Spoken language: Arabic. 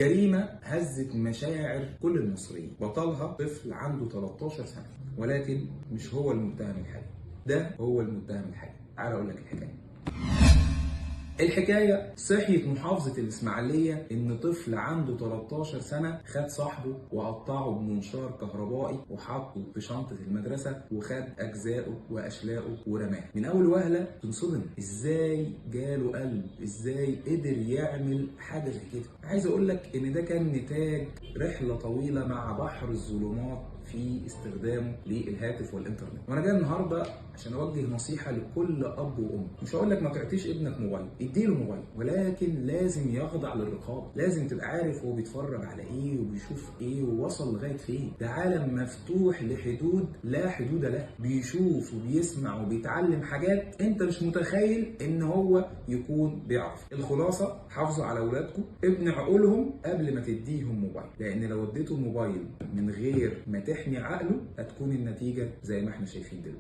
جريمة هزت مشاعر كل المصريين، بطلها طفل عنده 13 سنة، ولكن مش هو المتهم الحقيقي، ده هو المتهم الحقيقي. تعال اقول لك الحكاية صحيت محافظة الإسماعيلية إن طفل عنده 13 سنة خد صاحبه وقطعه بمنشار كهربائي وحطه في شنطة المدرسة وخد أجزائه وأشلاءه ورماه. من أول وهلة تنصدم، إزاي جاله قلب؟ إزاي قدر يعمل حاجة زي كده؟ عايز أقول لك إن ده كان نتاج رحلة طويلة مع بحر الظلمات في استخدامه للهاتف والإنترنت. وأنا جاي النهاردة عشان أوجه نصيحة لكل أب وأم. مش هقول لك ما تعطيش ابنك موبايل، اديله موبايل، ولكن لازم يخضع للرقابه، لازم تبقى عارف هو بيتفرج على ايه وبيشوف ايه ووصل لغايه فين. ده عالم مفتوح لحدود لا حدود له، بيشوف وبيسمع وبيتعلم حاجات انت مش متخيل ان هو يكون بيعرف. الخلاصه، حافظوا على اولادكم، ابنوا عقولهم قبل ما تديهم موبايل، لان لو اديته موبايل من غير ما تحمي عقله هتكون النتيجه زي ما احنا شايفين دلوقتي.